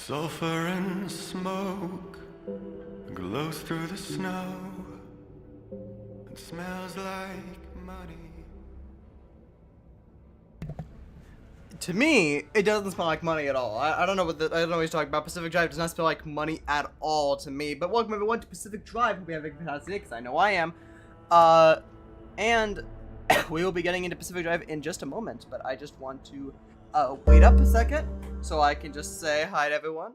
Sulfur and smoke glows through the snow and smells like money. To me, it doesn't smell like money at all. I don't know I don't know what he's talking about. Pacific Drive does not smell like money at all to me. But welcome everyone to Pacific Drive. Hope you're having a fantastic day, because I know I am. And we will be getting into Pacific Drive in just a moment. But I just want to wait up a second so I can just say hi to everyone.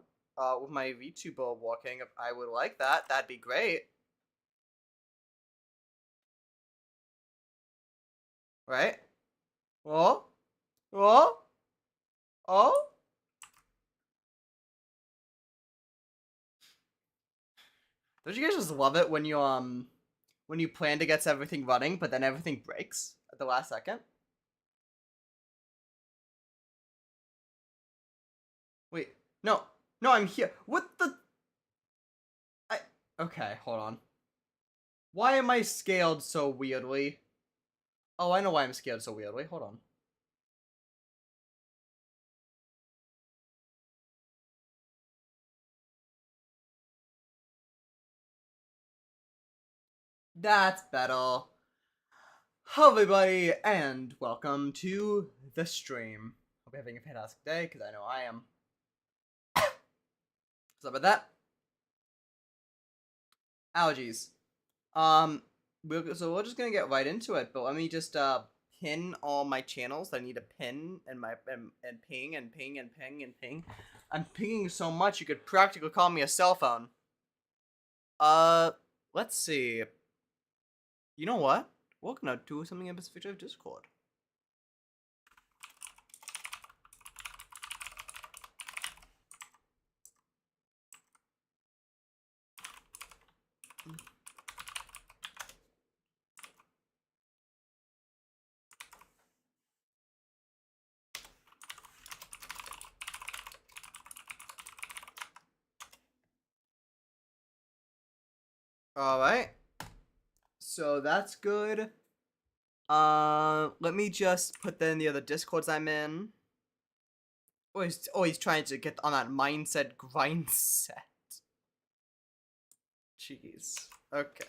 With my VTuber walking, if I would like that, that'd be great. Right? Oh? Oh? Oh? Don't you guys just love it when you plan to get everything running, but then everything breaks at the last second? Wait, no, I'm here. What the? Okay, hold on. Why am I scaled so weirdly? Oh, I know why I'm scaled so weirdly. Hold on. That's better. Hello everybody, and welcome to the stream. Hope you're having a fantastic day, because I know I am. Sorry about that. Allergies. So we're just gonna get right into it, but let me just pin all my channels that I need to pin and ping and ping and ping and ping. I'm pinging so much you could practically call me a cell phone. Let's see. You know what? We're gonna do something in Pacific Drive Discord. Alright. So that's good. Let me just put that in the other Discords I'm in. Oh, he's trying to get on that mindset grind set. Jeez. Okay.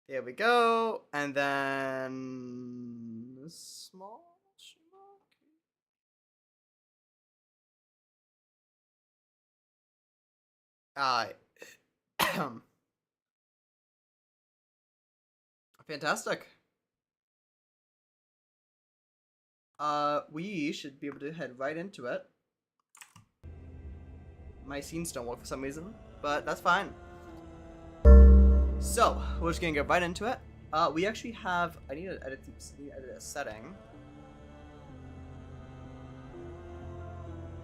Here we go. And then small. Alright. Fantastic. We should be able to head right into it. My scenes don't work for some reason, but that's fine. So, we're just gonna get right into it. We actually have, I need to edit a setting.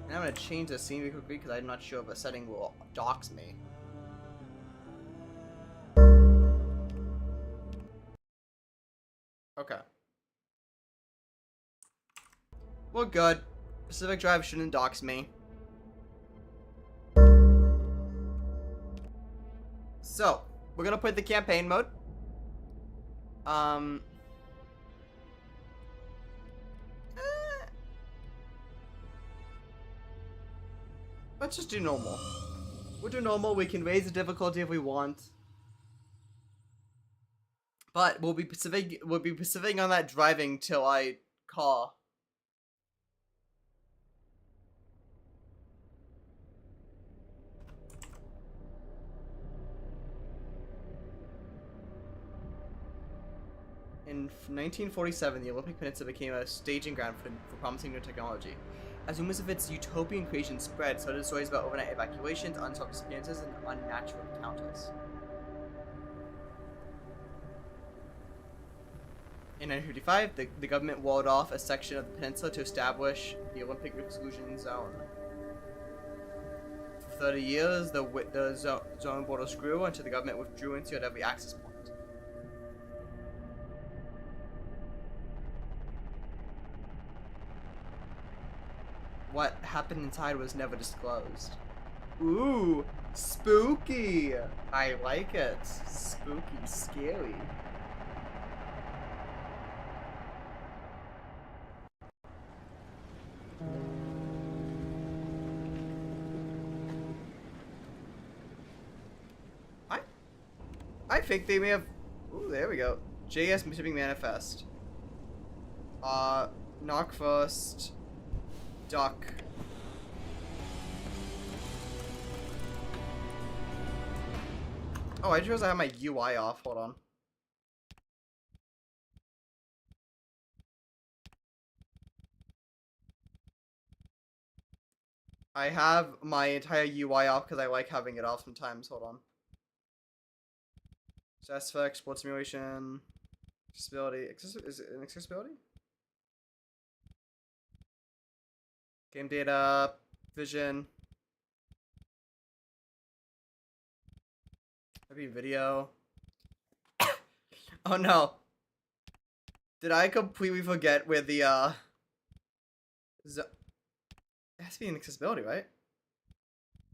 And I'm gonna change the scene really quickly because I'm not sure if a setting will dox me. Okay. We're good. Pacific Drive shouldn't dox me. So, we're gonna put the campaign mode. Let's just do normal. We'll do normal. We can raise the difficulty if we want. But we'll be Pacific on that driving till I call. In 1947, the Olympic Peninsula became a staging ground for promising new technology. As rumors of its utopian creation spread, so did stories about overnight evacuations, unsolved disappearances, and unnatural encounters. In 1955, the government walled off a section of the peninsula to establish the Olympic exclusion zone. For 30 years, the zone borders grew until the government withdrew and sealed every access point. What happened inside was never disclosed. Ooh, spooky! I like it. Spooky, scary. I think they may have. Ooh, there we go. JS shipping manifest. Knock first. Duck. Oh, I just realized I have my UI off. Hold on. I have my entire UI off because I like having it off sometimes. Hold on. SFX, export simulation, accessibility. Is it an accessibility? Game data, vision. Maybe video. Oh no. Did I completely forget where the it has to be an accessibility, right?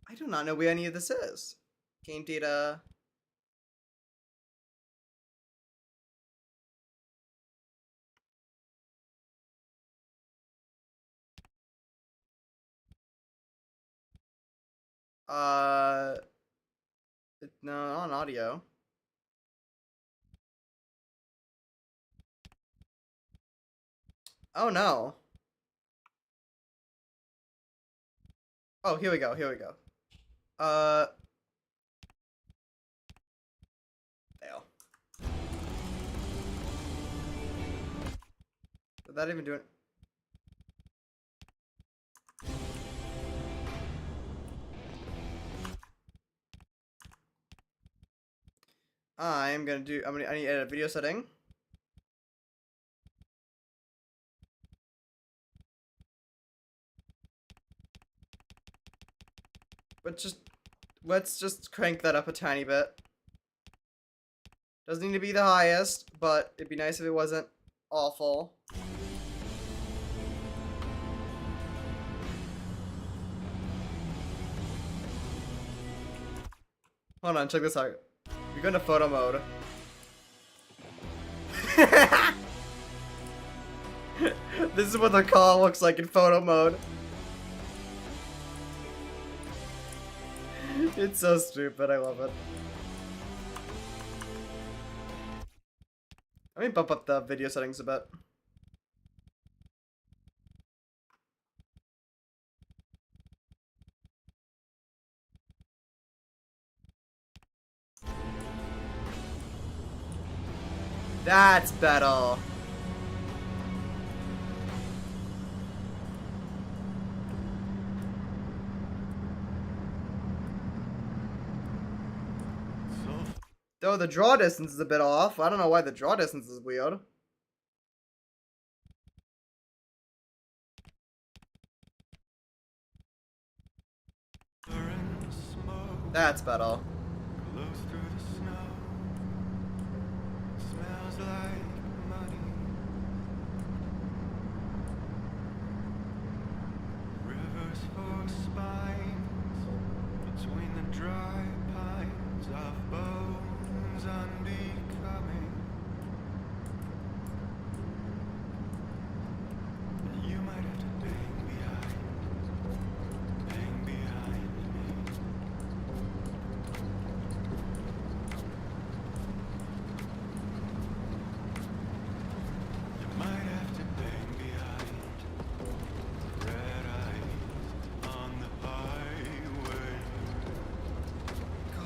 I do not know where any of this is. Game data. No, on audio. Oh no. Oh, here we go. Here we go. Fail. Did that even do it? I need to edit a video setting. But let's just crank that up a tiny bit. Doesn't need to be the highest, but it'd be nice if it wasn't awful. Hold on, check this out. We go into photo mode. This is what the car looks like in photo mode. It's so stupid, I love it. Let me bump up the video settings a bit. That's better. Though the draw distance is a bit off. I don't know why the draw distance is weird. That's better.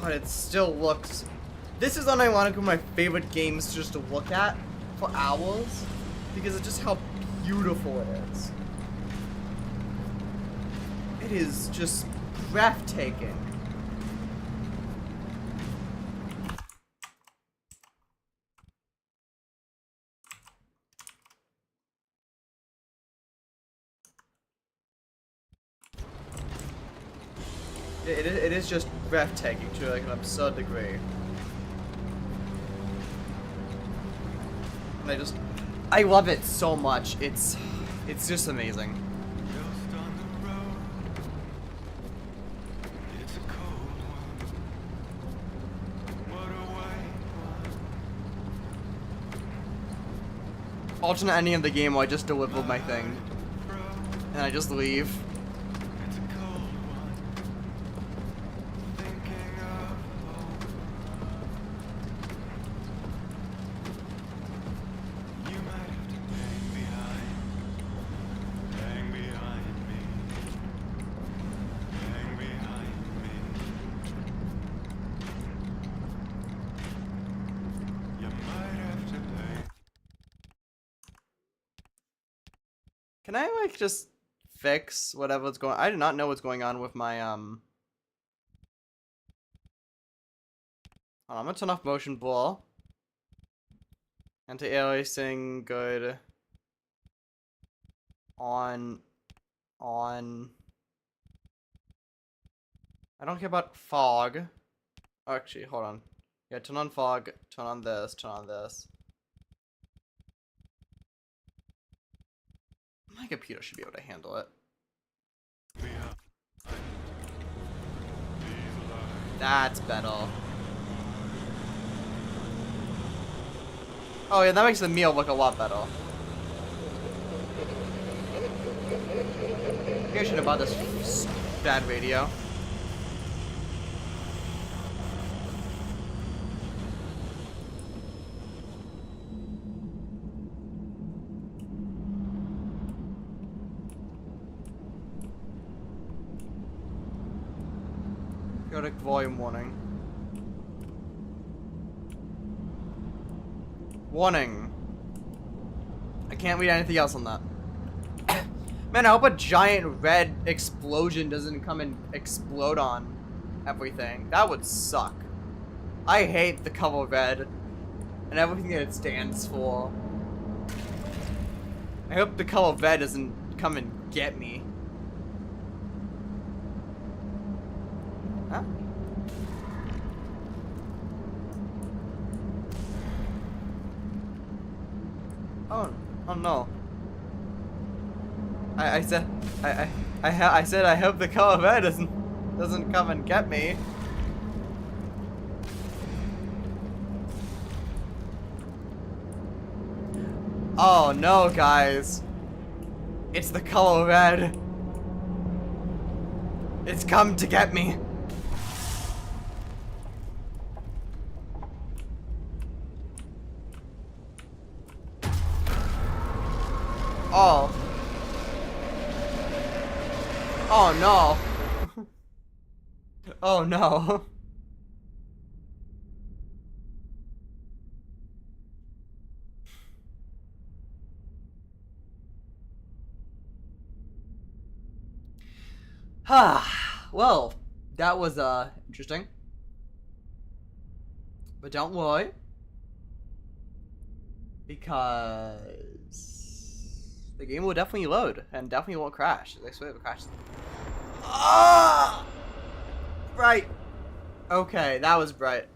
God, it still looks... This is unironically one of my favorite games just to look at for hours, because of just how beautiful it is. It is just breathtaking. It is just breathtaking to like an absurd degree. And I love it so much. It's just amazing. Alternate ending of the game where I just deliver my thing. And I just leave. Can I like just fix whatever's going? I do not know what's going on with my Hold on, I'm gonna turn off motion blur. Anti-aliasing, good. On. I don't care about fog. Oh, actually, hold on. Yeah, turn on fog, turn on this, turn on this. My computer should be able to handle it. That's better. Oh yeah, that makes the meal look a lot better. Maybe I should have bought this bad radio. Periodic volume warning. Warning. I can't read anything else on that. Man, I hope a giant red explosion doesn't come and explode on everything. That would suck. I hate the color red and everything that it stands for. I hope the color red doesn't come and get me. Huh? Oh no. I said I hope the color red doesn't come and get me. Oh no, guys. It's the color red. It's come to get me. Oh. Oh no. Oh no. Well, that was interesting. But don't worry. Because the game will definitely load and definitely won't crash. I swear it crashes. Ah! Right. Okay, that was bright.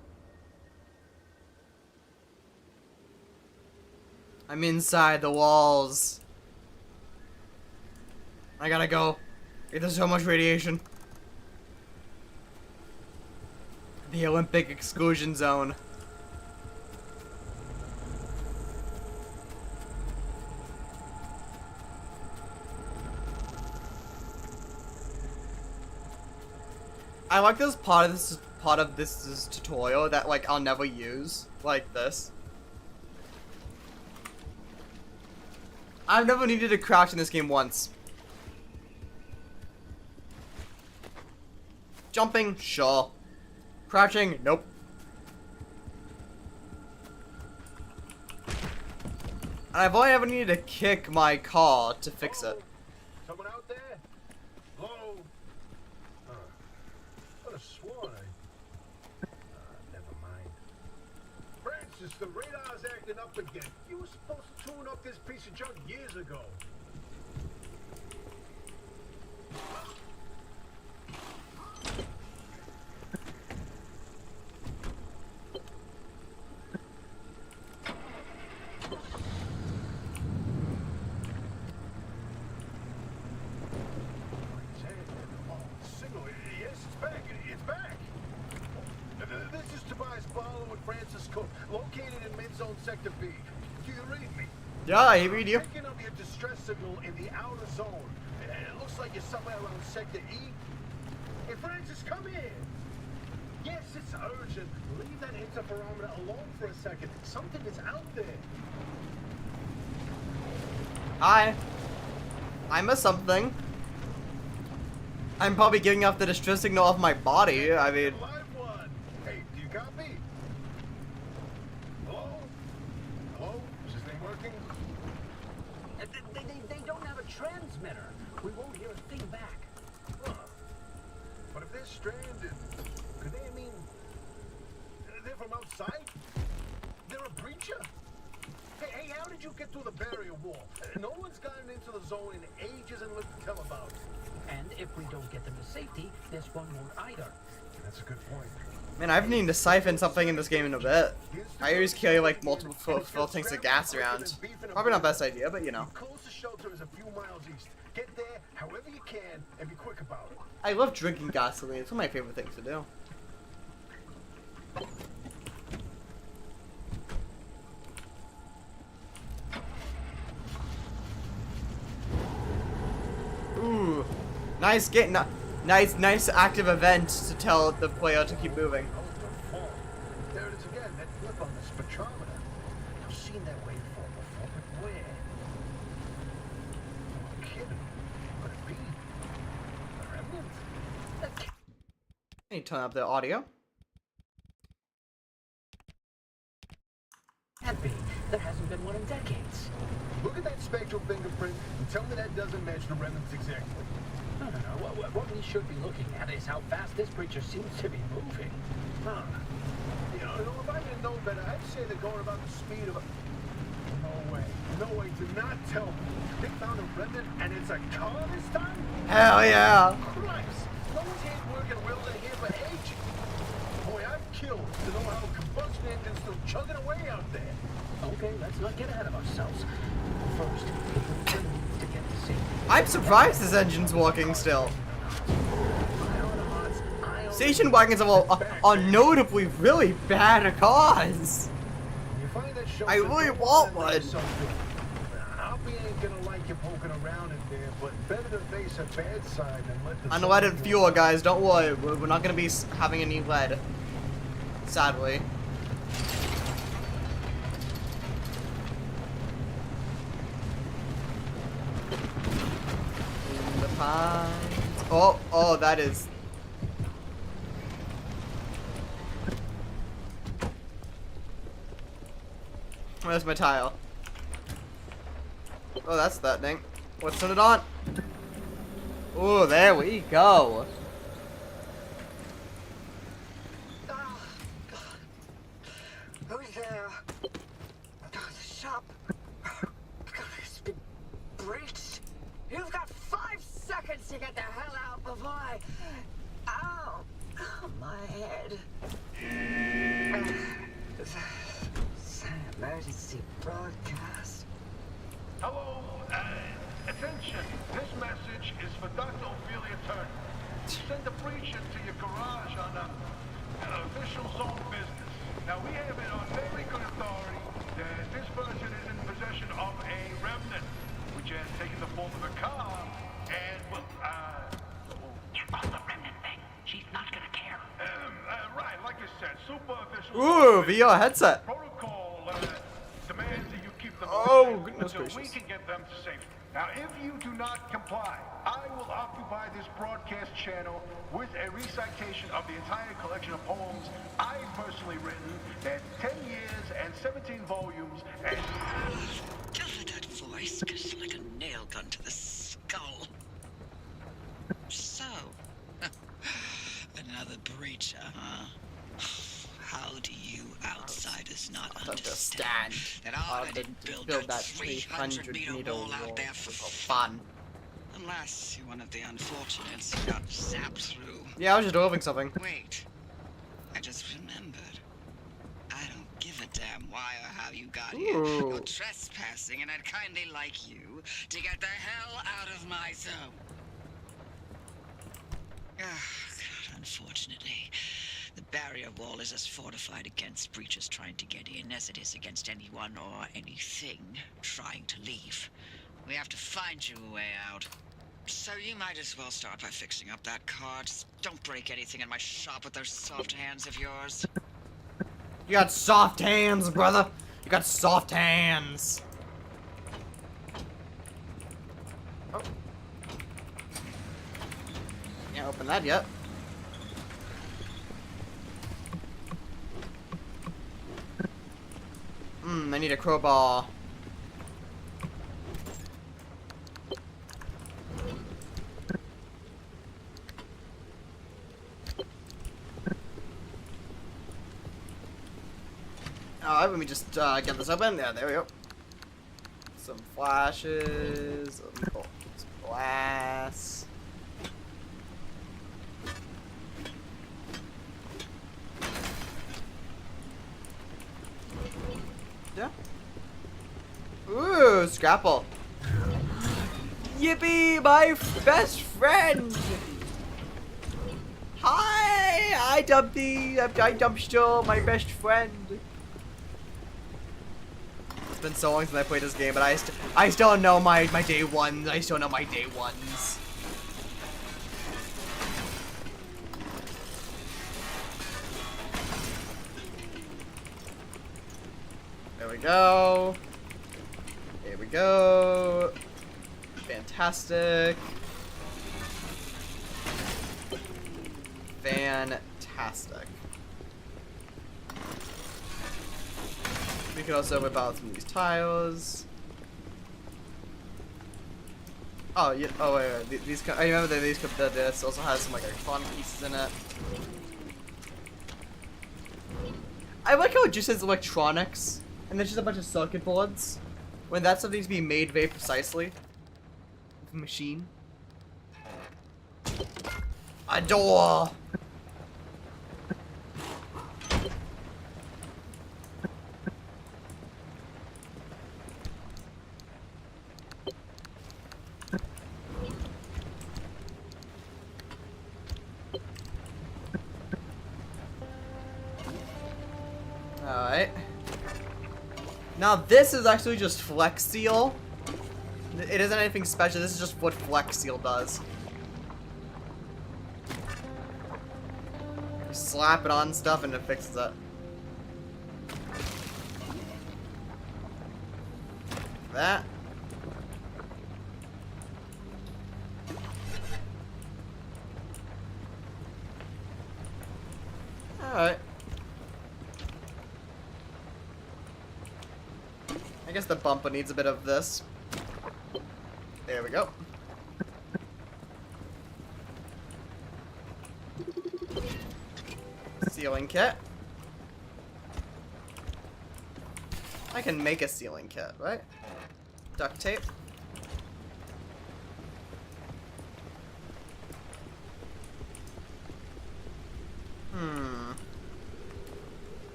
I'm inside the walls. I gotta go. There's so much radiation. The Olympic exclusion zone. I like this part of this tutorial that like I'll never use, like this. I've never needed to crouch in this game once. Jumping, sure. Crouching, nope. And I've only ever needed to kick my car to fix it. Someone out there? Hello? Could have sworn never mind. Francis, the radar's acting up again. You were supposed to tune up this piece of junk years ago. Located in mid-zone sector B. Do you read me? Yeah, I read you. Picking up your distress signal in the outer zone. It looks like you're somewhere around sector E. Hey, Francis, come here. Yes, it's urgent. Leave that interferometer alone for a second. Something is out there. Hi. I missed something. I'm probably giving off the distress signal off my body. I mean. Live one. Hey, do you copy? Hello? Hello? Is this thing working? They don't have a transmitter. We won't hear a thing back. Huh. But if they're stranded, could they mean they're from outside? They're a breacher? Hey, how did you get through the barrier wall? No one's gotten into the zone in ages and lived to tell about it. And if we don't get them to safety, this one won't either. That's a good point. Man, I've needed to siphon something in this game in a bit. I always carry like multiple full tanks of gas around. Probably not best idea, but you know. The closest shelter is a few miles east. Get there however you can and be quick about it. I love drinking gasoline. It's one of my favorite things to do. Ooh, nice nice active event to tell the player to keep moving. There it is again, that flip on the spectrometer. I've seen that waveform before, but where? No kidding. Could it be? A remnant? I need to turn up the audio. Can't be. There hasn't been one in decades. Look at that spectral fingerprint and tell me that doesn't match the remnants exactly. I don't know. What we should be looking at is how fast this creature seems to be moving. Huh. You know, if I didn't know better, I'd say they're going about the speed of a... No way. No way. Do not tell me. They found a remnant and it's a car this time? Hell yeah! Christ! No one's hand working wheels in here for ages. Boy, I've killed to know how a combustion engine's still chugging away out there. Okay, let's not get ahead of ourselves. First, we need to get to safety. I'm surprised this engine's working still. Station wagons are notably really bad cars. I really want one. Hoppy ain't gonna like you poking around in there, but better to face a bad side than let the Unleaded fuel, guys. Don't worry. We're not gonna be having any lead. Sadly. In the pines. Oh, that is. Where's my tile? Oh, that's that thing. What's it on? Oh, there we go. Oh, God. Who's there? The shop. God, it's been breached. You've got 5 seconds to get the hell out before I... Ow. Oh, my head. It's an emergency broadcast. Hello, attention. This message is for Dr. Ophelia Turner. Send a breacher to your garage on an official zone business. Now, we have it on very good authority that this person is in possession of a remnant, which has taken the form of a car, and, well, Oh, the remnant thing. She's not gonna care. right, like I said, super official. Ooh, VR headset. Protocol demands that you keep them Oh, alive goodness until we gracious. can get them to safety. Now, if you do not comply, I will occupy this broadcast channel with a recitation of the entire collection of poems I've personally written in 10 years and 17 volumes, and... God, that voice goes like a nail gun to the skull. So, another breacher, huh? How do you outsiders not understand that I didn't build that 300-meter wall out there for fun? Unless you're one of the unfortunates who got zapped through. Yeah, I was just delivering something. Wait, I just remembered. I don't give a damn why or how you got here. Ooh. You're trespassing, and I'd kindly like you to get the hell out of my zone. Ah, God, unfortunately, the barrier wall is as fortified against breaches trying to get in as it is against anyone or anything trying to leave. We have to find you a way out. So you might as well start by fixing up that car. Just don't break anything in my shop with those soft hands of yours. You got soft hands, brother. You got soft hands. Oh. Can't open that yet. I need a crowbar. Alright, let me just get this open. Yeah, there we go. Some flashes, some glass. Yeah. Ooh, Scrapple. Yippee, my best friend! Hi, Dumpty. I Dumpster, my best friend. It's been so long since I played this game, but I still know my day ones. I still know my day ones. There we go. Here we go. Fantastic. Fantastic. We can also whip out some of these tiles. Oh, yeah. Oh, wait. These. I remember that this also has some like electronic pieces in it. I like how it just says electronics, and there's just a bunch of circuit boards, when that stuff needs to be made very precisely. With a machine. A door. Alright. Now this is actually just Flex Seal. It isn't anything special, this is just what Flex Seal does. You slap it on stuff and it fixes it. That. Alright. I guess the bumper needs a bit of this. There we go. Sealing kit. I can make a sealing kit, right? Duct tape.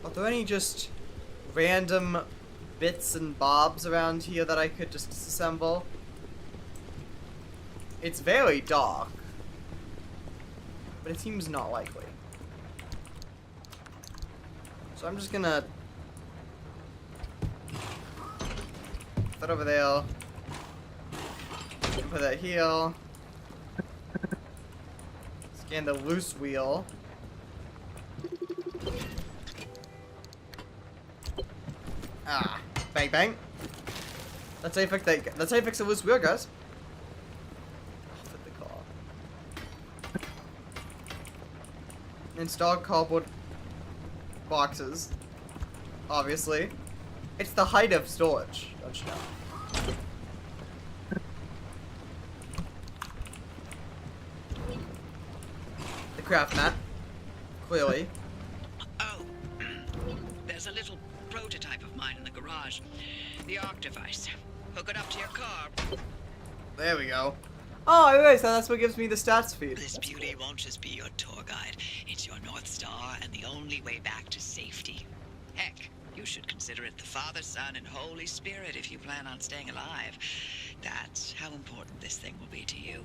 Are there any just random bits and bobs around here that I could just disassemble? It's very dark, but it seems not likely. So I'm just gonna put that over there, put that here, scan the loose wheel. Ah, bang bang. That's how you fix that. That's how you fix a loose wheel, guys. Fit the car. Install cardboard boxes. Obviously, it's the height of storage. Don't you know? The craft mat. Clearly. Oh, there's a little prototype of mine in the garage. The ARC device. Hook it up to your car. There we go. Oh, okay, so that's what gives me the stats feed. This beauty won't just be your tour guide. It's your North Star and the only way back to safety. Heck, you should consider it the Father, Son, and Holy Spirit if you plan on staying alive. That's how important this thing will be to you.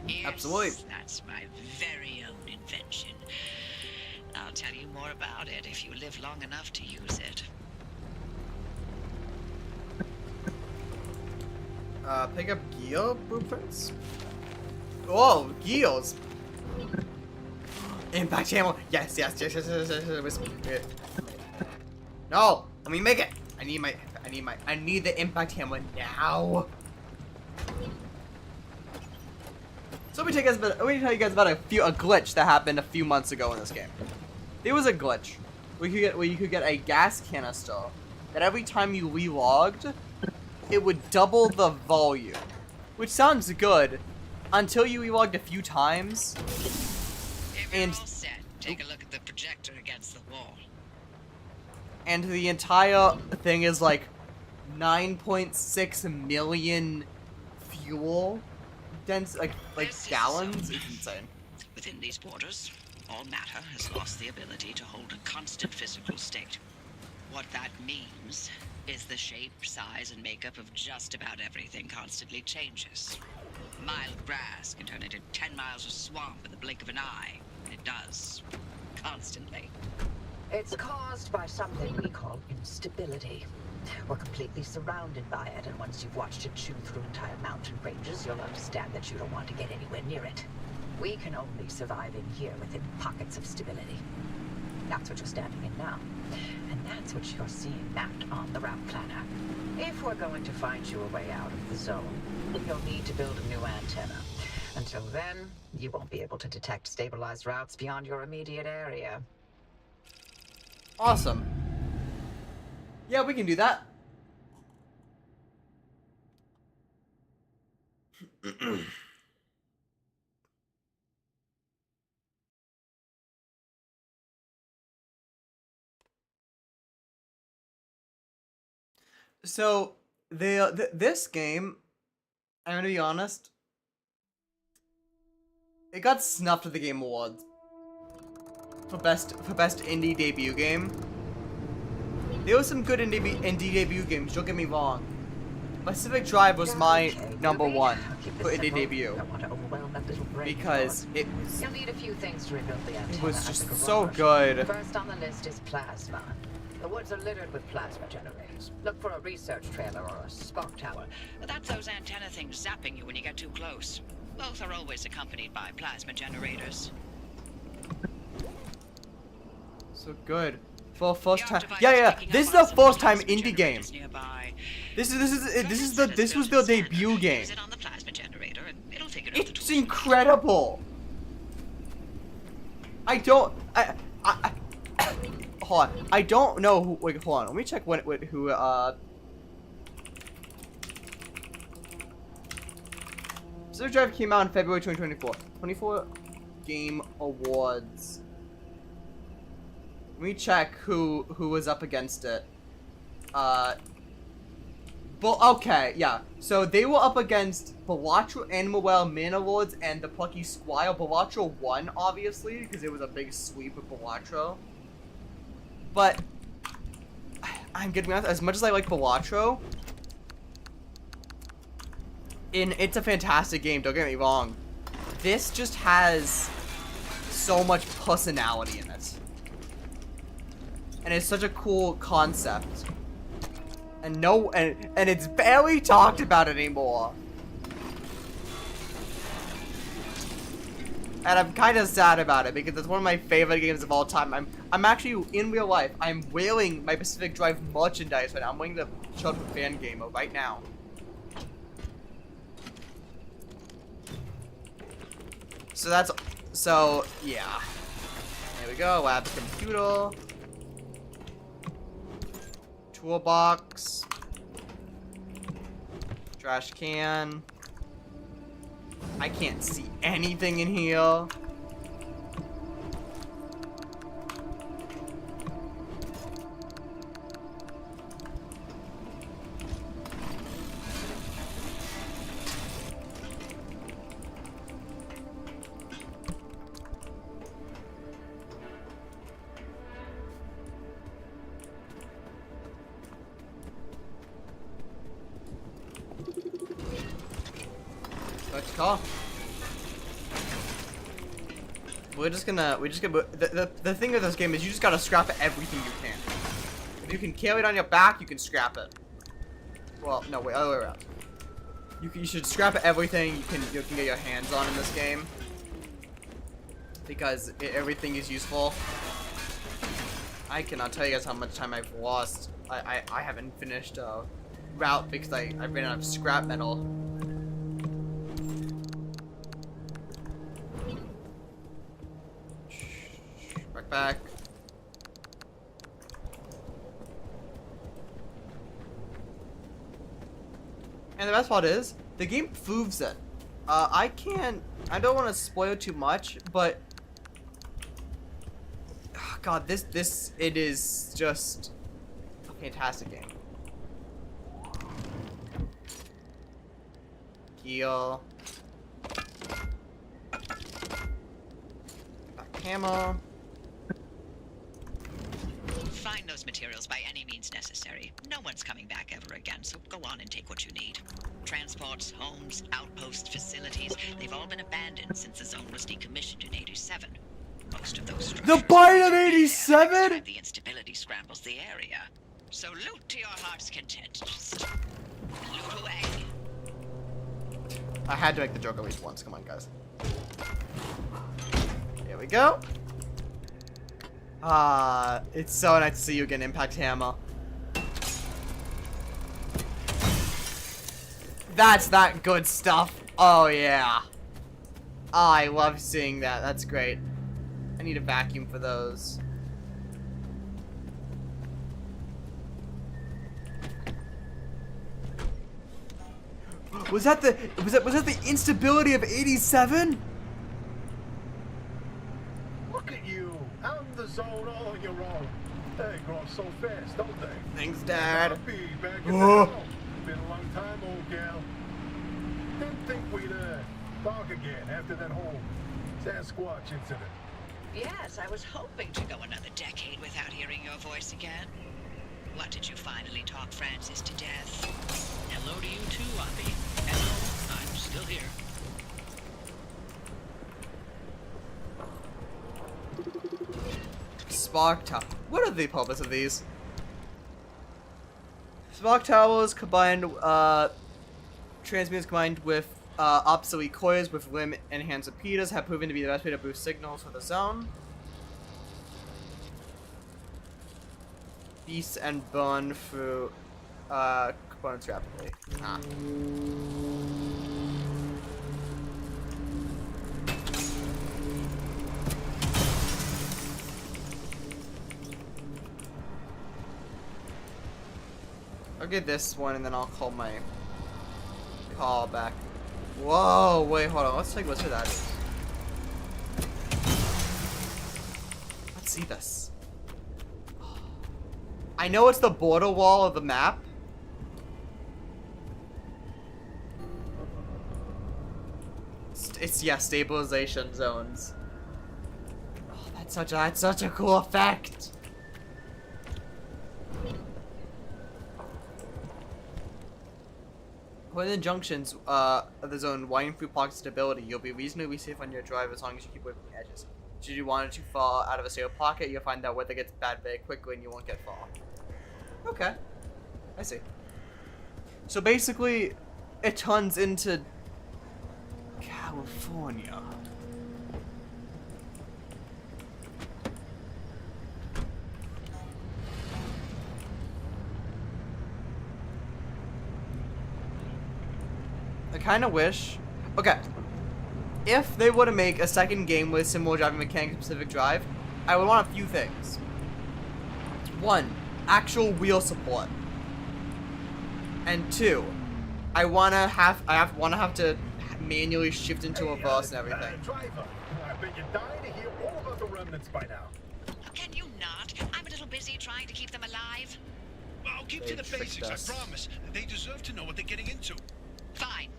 Yes, Absolutely. That's my very own invention. I'll tell you more about it if you live long enough to use it. Pick up gear blueprints? Oh, gears! Impact ammo! Yes. No! Let me make it! I need the impact hammer now! So let me tell you guys about a glitch that happened a few months ago in this game. There was a glitch where you could get a gas canister that every time you relogged, it would double the volume. Which sounds good until you relogged a few times. If you're all set, take a look at the projector against the wall. and the entire thing is like 9.6 million fuel like This is gallons. so- It's insane. Within these borders, all matter has lost the ability to hold a constant physical state. What that means is the shape, size, and makeup of just about everything constantly changes. A mile of grass can turn into 10 miles of swamp in the blink of an eye, and it does. Constantly. It's caused by something we call instability. We're completely surrounded by it, and once you've watched it chew through entire mountain ranges, you'll understand that you don't want to get anywhere near it. We can only survive in here within pockets of stability. That's what you're standing in now. And that's what you're seeing mapped on the route planner. If we're going to find you a way out of the zone, you'll need to build a new antenna. Until then, you won't be able to detect stabilized routes beyond your immediate area. Awesome. Yeah, we can do that. So this game, I'm gonna be honest, it got snuffed at the Game Awards for best indie debut game. There was some good indie debut games. Don't get me wrong. Pacific Drive was my number one for indie debut because it You'll need a few things to rebuild the antenna. was at the just so garage. good. First on the list is plasma. The woods are littered with plasma generators. Look for a research trailer or a spark tower. But that's those antenna things zapping you when you get too close. Both are always accompanied by plasma generators. So good. For first The time. Octopi Yeah. picking This is up the on some first time plasma indie game. generators nearby. This was Built the in standard. debut game. Use it on the plasma generator and it'll figure out the It's tools you need. incredible. I don't. Hold on. I don't know who. Wait, hold on. Let me check who. Pacific Drive came out in February 2024. 24 Game Awards. Let me check who was up against it. But okay, yeah. So they were up against Balatro, Animal Mana Lords, and the Plucky Squire. Balatro won, obviously, because it was a big sweep of Balatro. But I'm gonna be honest, as much as I like Balatro, it's a fantastic game, don't get me wrong. This just has so much personality in it. And it's such a cool concept. And and it's barely talked about anymore. And I'm kind of sad about it because it's one of my favorite games of all time. I'm actually in real life. I'm wearing my Pacific Drive merchandise right now. I'm wearing the shirt for Fan Gamer right now. So yeah. There we go. Lab computer. Toolbox. Trash can. I can't see anything in here. Let's call. We're just gonna the thing with this game is you just gotta scrap everything you can. If you can carry it on your back, you can scrap it. Well, no, wait, other way around. You should scrap everything you can get your hands on in this game because everything is useful. I cannot tell you guys how much time I've lost. I haven't finished a route because I ran out of scrap metal. Back. And the best part is, the game proves it. I don't want to spoil too much, but God, it is just fantastic game. Heal. Back ammo. Find those materials by any means necessary. No one's coming back ever again, so go on and take what you need. Transports, homes, outposts, facilities, they've all been abandoned since the zone was decommissioned in 87. Most of those structures... The bite of 87? The instability scrambles the area. So loot to your heart's content. Just loot away. I had to make the joke at least once. Come on, guys. Here we go. It's so nice to see you again, Impact Hammer. That's that good stuff. Oh, yeah. I love seeing that. That's great. I need a vacuum for those. Was that the instability of 87? Look at you, out in the zone all on your own. They grow up so fast, don't they? Thanks, Dad. Happy back in the zone. Been a long time, old gal. Didn't think we'd talk again after that whole Sasquatch incident. Yes, I was hoping to go another decade without hearing your voice again. What, did you finally talk Francis to death? Hello to you too, Avi. Hello, I'm still here. Spark Tower. What are the purpose of these? Spark Towers combined, transmitters combined with obsolete coils with limb and hands repeaters have proven to be the best way to boost signals for the zone. Beast and burn through components rapidly. Ah. I'll get this one and then I'll call my call back. Whoa, wait, hold on. Let's take a look at that is. Let's see this. I know it's the border wall of the map. It's yeah, stabilization zones. Oh, that's such a cool effect. Within junctions of the zone, winding through pockets of stability, you'll be reasonably safe on your drive as long as you keep away from the edges. Should you want to fall out of a stable pocket, you'll find out weather gets bad very quickly and you won't get far. Okay. I see. So basically, it turns into California. I kind of wish... Okay. If they were to make a second game with similar driving mechanics in Pacific Drive, I would want a few things. One, actual wheel support. And two, I wanna have to manually shift into reverse and everything. Driver, I bet you're dying to hear all about the remnants by now. Can you not? I'm a little busy trying to keep them alive. I'll keep They to the tricked basics, us. I promise. They deserve to know what they're getting into. Fine.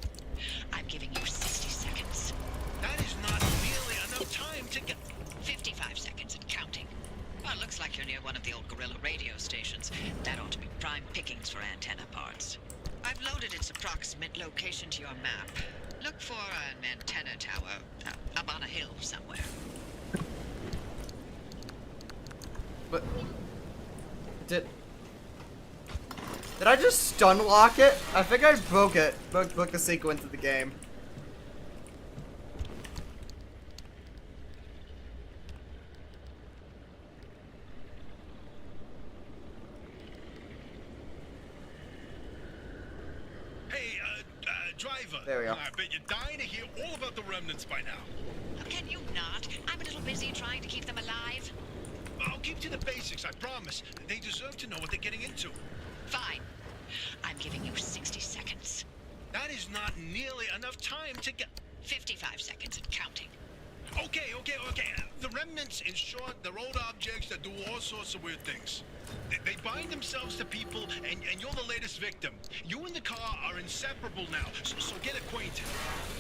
I'm giving you 60 seconds. That is not nearly enough time to get... 55 seconds and counting. Well, it looks like you're near one of the old guerrilla radio stations. That ought to be prime pickings for antenna parts. I've loaded its approximate location to your map. Look for an antenna tower up on a hill somewhere. But... Did I just stun lock it? I think I broke it. Broke the sequence of the game. Hey, driver. There we go. I bet you're dying to hear all about the remnants by now. Can you not? I'm a little busy trying to keep them alive. I'll keep to the basics, I promise. They deserve to know what they're getting into. Fine. I'm giving you 60 seconds. That is not nearly enough time to get... 55 seconds and counting. Okay. The remnants, in short, they're old objects that do all sorts of weird things. They bind themselves to people, and you're the latest victim. You and the car are inseparable now, so get acquainted.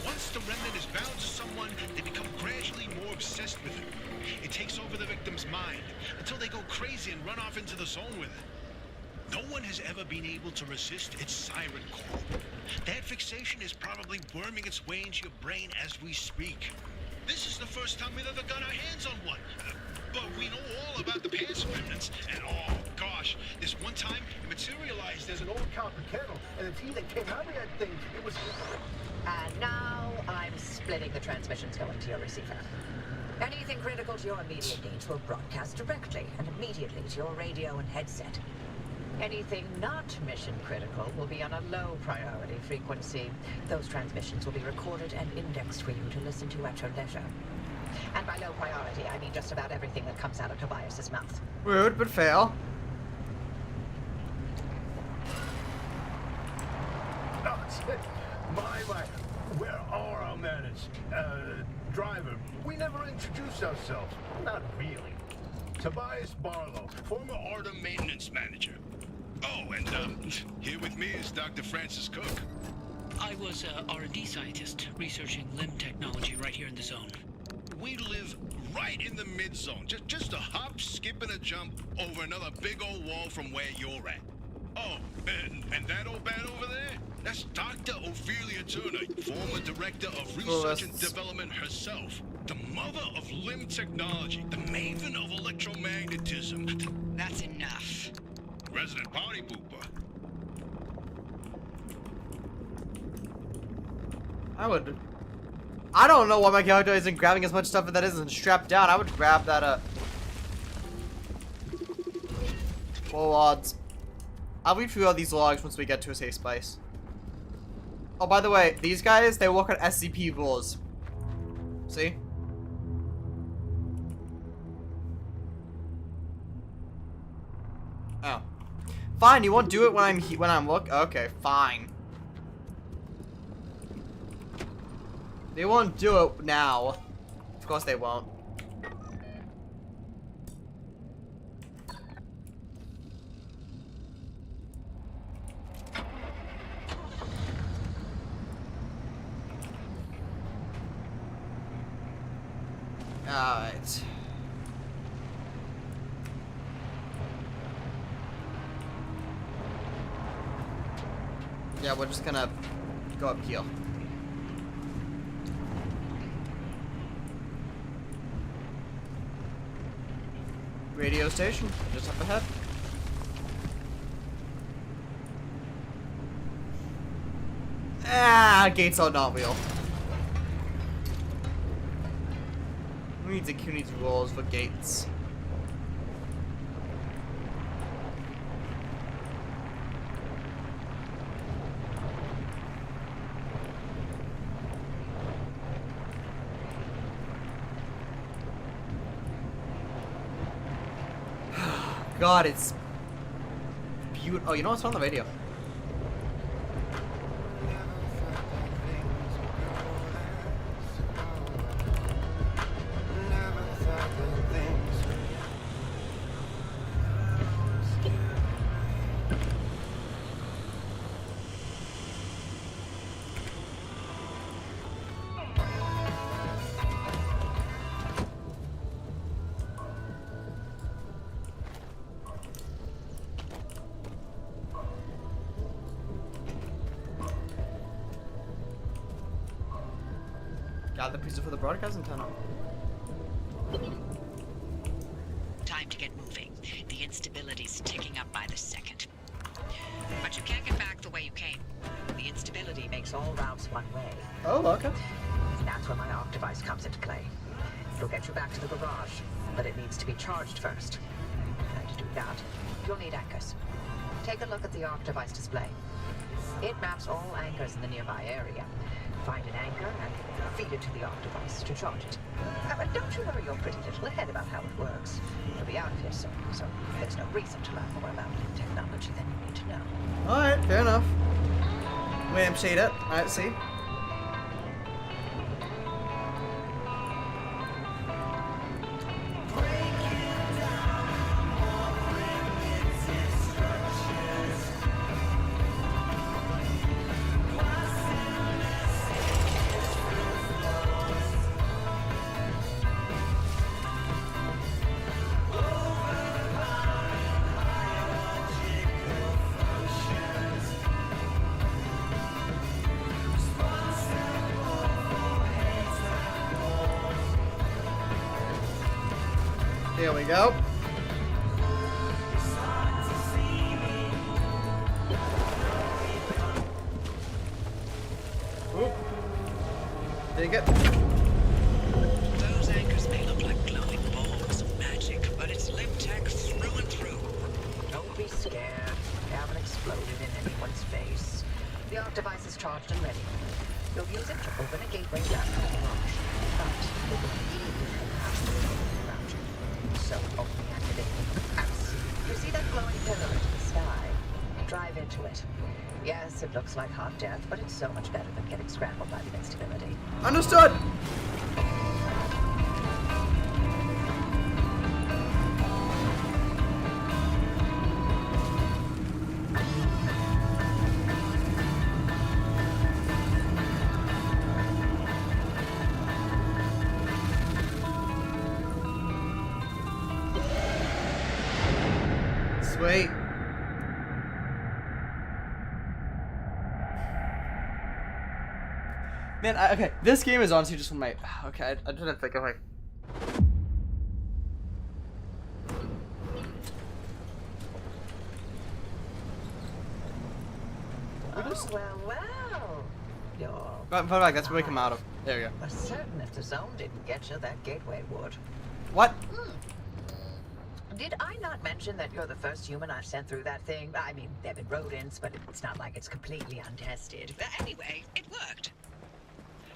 Once the remnant is bound to someone, they become gradually more obsessed with it. It takes over the victim's mind until they go crazy and run off into the zone with it. No one has ever been able to resist its siren call. That fixation is probably worming its way into your brain as we speak. This is the first time we've ever got our hands on one. But we know all about the past remnants, and oh gosh, this one time it materialized as an old copper kettle, and the tea that came out of that thing, it was... And now I'm splitting the transmissions going to your receiver. Anything critical to your immediate needs will broadcast directly and immediately to your radio and headset. Anything not mission critical will be on a low priority frequency. Those transmissions will be recorded and indexed for you to listen to at your leisure. And by low priority, I mean just about everything that comes out of Tobias's mouth. Rude, but fair. My, where are our manners? Driver, we never introduced ourselves. Not really. Tobias Barlow, former Artem maintenance manager. Oh, and here with me is Dr. Francis Cook. I was a R&D scientist researching limb technology right here in the zone. We live right in the mid-zone, just a hop, skip, and a jump over another big old wall from where you're at. Oh, and that old bat over there? That's Dr. Ophelia Turner, former director of research and development herself. The mother of limb technology, the maven of electromagnetism. That's enough. Resident party pooper. I don't know why my character isn't grabbing as much stuff that isn't strapped down. I would grab that, full odds. I'll read through all these logs once we get to a safe space. Oh, by the way, these guys, they work on SCP rules. See? Oh. Fine, you won't do it when I'm okay, fine. They won't do it now. Of course they won't. Alright. Yeah, we're just gonna go up here. Radio station, just up ahead. Ah, gates are not real. Who needs needs rules for gates? God, it's beautiful. Oh, you know what's on the radio? Got the pieces for the broadcast antenna. Time to get moving. The instability's ticking up by the second. But you can't get back the way you came. The instability makes all routes one way. Oh, okay. That's where my arc device comes into play. It'll get you back to the garage, but it needs to be charged first. And to do that, you'll need anchors. Take a look at the arc device display. It maps all anchors in the nearby area. Find an anchor and feed it to the arc device to charge it. Don't you worry your pretty little head about how it works. You'll be out of here soon, so there's no reason to learn more about technology than you need to know. Alright, fair enough. Lampshade it. Alright, see? Here we go. Oop. Dig it. Those anchors may look like glowing balls of magic, but it's limb tech through and through. Don't be scared. You haven't exploded in anyone's face. The arc device is charged and ready. You'll use it to open a gateway down to the launch. But it will immediately have to be around you. So only activate the pass. You see that glowing pillar in the sky? Drive into it. Yes, it looks like hot death, but it's so much better than getting scrambled by the instability. Understood. Sweet. Man, okay, this game is honestly just one of my... Okay, I didn't think of like... Oh, well. You're But that's where we come out of. There we go. for certain if the zone didn't get you, that gateway would. What? Did I not mention that you're the first human I've sent through that thing? I mean, they've been rodents, but it's not like it's completely untested. Anyway, it worked.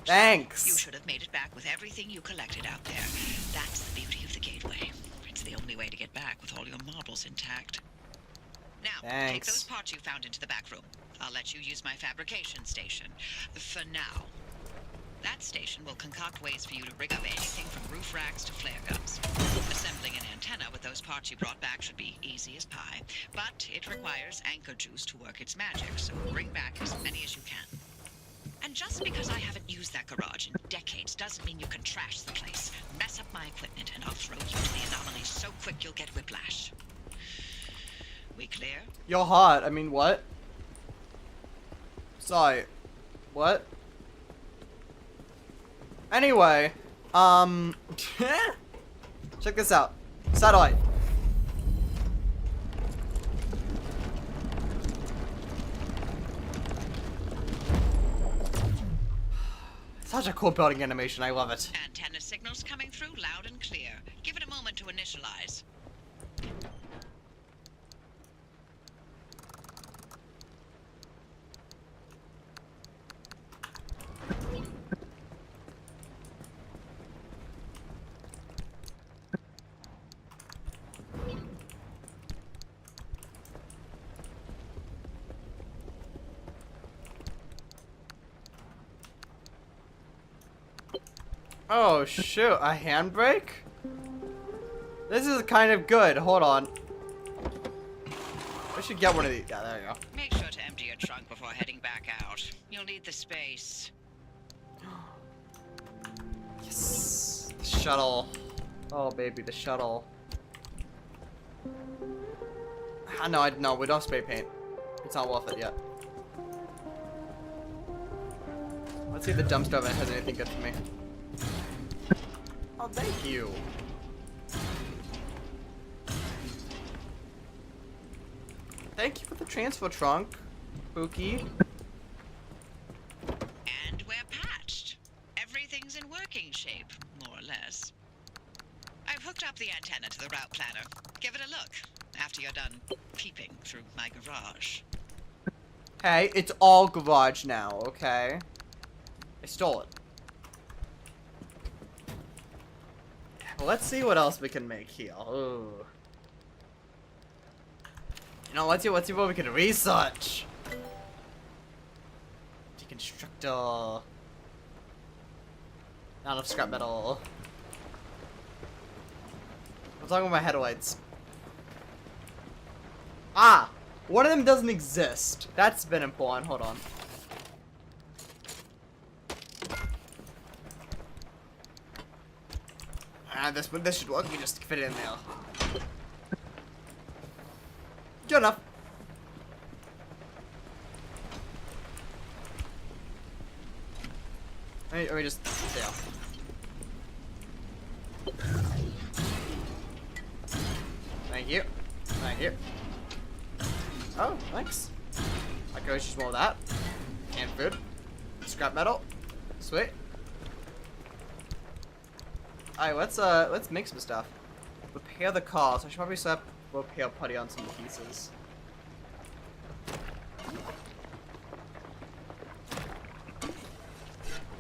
Thanks. You should have made it back with everything you collected out there. That's the beauty of the gateway. It's the only way to get back with all your marbles intact. Now, take Thanks. those parts you found into the back room. I'll let you use my fabrication station. For now. That station will concoct ways for you to rig up anything from roof racks to flare guns. Assembling an antenna with those parts you brought back should be easy as pie, but it requires anchor juice to work its magic, so bring back as many as you can. And just because I haven't used that garage in decades doesn't mean you can trash the place. Mess up my equipment and I'll throw you to the anomalies so quick you'll get whiplash. We clear? You're hot. I mean, what? Sorry. What? Anyway, check this out. Satellite. Such a cool building animation. I love it. Antenna signals coming through loud and clear. Give it a moment to initialize. Oh shoot, a handbrake? This is kind of good. Hold on. I should get one of these. Yeah, there you go. Make sure to empty your trunk before heading back out. You'll need the space. Yes. The shuttle. Oh baby, the shuttle. Ah, no, we don't spray paint. It's not worth it yet. Let's see if the dumpster event has anything good for me. Oh, thank you. Thank you for the transfer trunk, Pookie. And we're patched. Everything's in working shape, more or less. I've hooked up the antenna to the route planner. Give it a look after you're done peeping through my garage. Hey, it's all garage now, okay? I stole it. Well, let's see what else we can make here. Ooh. You know, let's see what we can research. Deconstructor. Not enough scrap metal. I'm talking about my headlights. Ah! One of them doesn't exist. That's been important. Hold on. Ah, this should work. We just fit it in there. Good enough. Let me just there. Thank you. Thank you. Oh, thanks. I can always use more of that. And food. Scrap metal. Sweet. Alright, let's make some stuff. Repair the car. So I should probably set up repair putty on some pieces.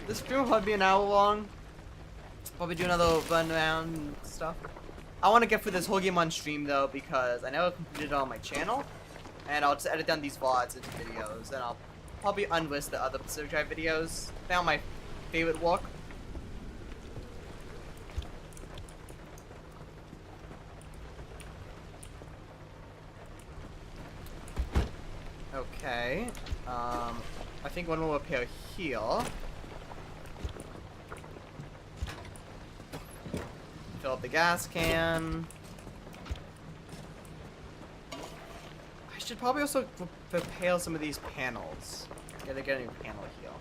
This stream will probably be an hour long. Probably do another run around and stuff. I want to get through this whole game on stream though, because I never completed it on my channel. And I'll just edit down these VODs into videos, and I'll probably unlist the other Pacific Drive videos. Found my favorite walk. Okay. I think one will appear here. Fill up the gas can. I should probably also repair some of these panels. Yeah, they're getting a panel here.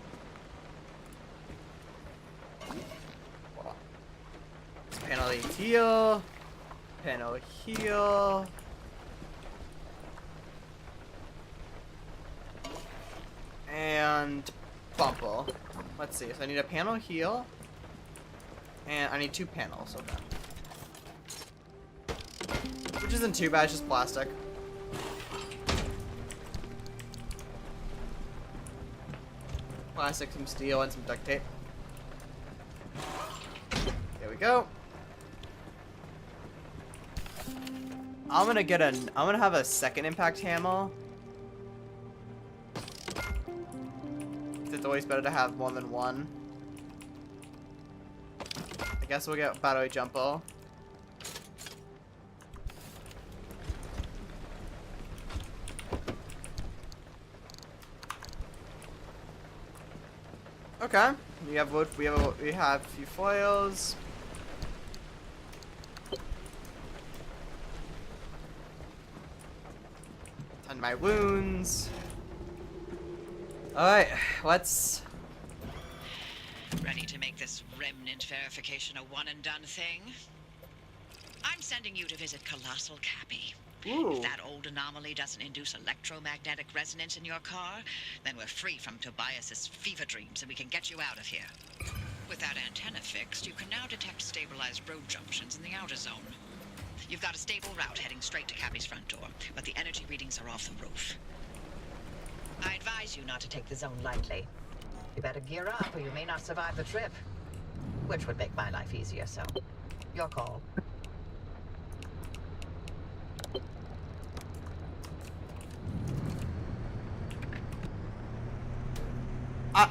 Hold on. This panel here. Panel here. And bumper. Let's see. So I need a panel here. And I need 2 panels. Okay. Which isn't too bad, it's just plastic. Plastic, some steel, and some duct tape. There we go. I'm gonna have a second impact hammer. It's always better to have more than one. I guess we'll get battery jumper. Okay, we have wood. We have a few foils. And my wounds. All right, let's. Ready to make this remnant verification a one-and-done thing? I'm sending you to visit Colossal Cappy. Ooh. If that old anomaly doesn't induce electromagnetic resonance in your car, then we're free from Tobias's fever dreams and we can get you out of here. With that antenna fixed, you can now detect stabilized road junctions in the outer zone. You've got a stable route heading straight to Cappy's front door, but the energy readings are off the roof. I advise you not to take the zone lightly. You better gear up or you may not survive the trip. Which would make my life easier, so your call.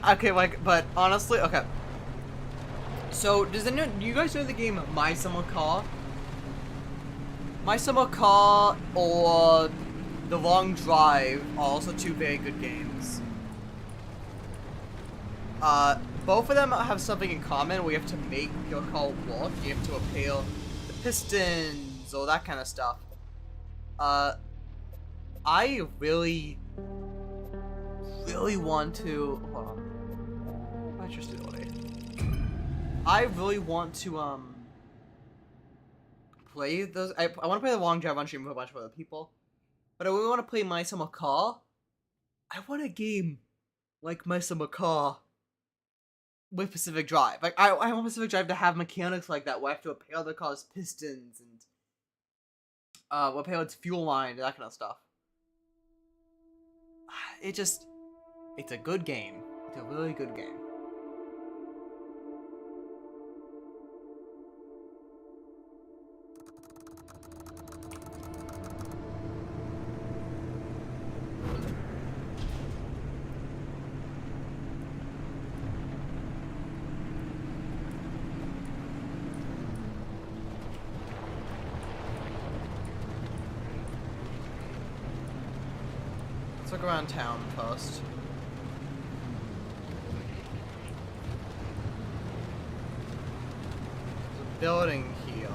Okay, like, but honestly, okay. So, do you guys know the game My Summer Car? My Summer Car or The Long Drive are also 2 very good games. Both of them have something in common. We have to make your car work. You have to repair the pistons or that kind of stuff. I really want to. Hold on. My stability. I really want to play those. I want to play the Long Drive on stream with a bunch of other people, but I really want to play My Summer Car. I want a game like My Summer Car with Pacific Drive. Like I want Pacific Drive to have mechanics like that where I have to repair the car's pistons and repair its fuel line and that kind of stuff. It's a good game. It's a really good game. Let's look around town first. There's a building here.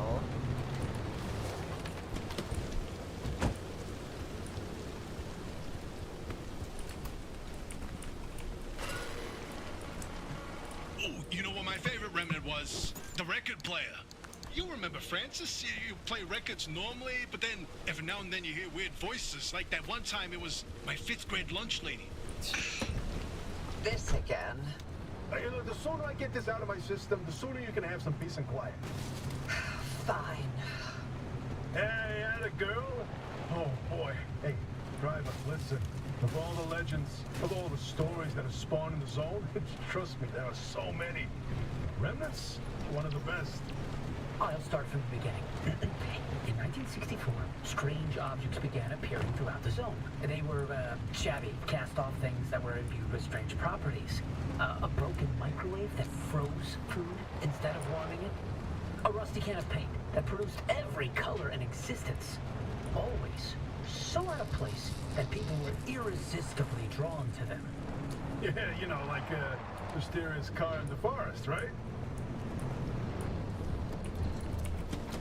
Oh, you know what my favorite remnant was? The record player. You remember Francis? You play records normally, but then every now and then you hear weird voices. Like that one time it was my 5th grade lunch lady. This again. You know, the sooner I get this out of my system, the sooner you can have some peace and quiet. Fine. Hey, a girl. Oh boy. Hey, driver, listen. Of all the legends, of all the stories that have spawned in the zone, trust me, there are so many. Remnants, one of the best. I'll start from the beginning. In 1964, strange objects began appearing throughout the zone. They were shabby, cast-off things that were imbued with strange properties. A broken microwave that froze food instead of warming it. A rusty can of paint that produced every color in existence. Always so out of place that people were irresistibly drawn to them. Yeah, you know, like a mysterious car in the forest, right?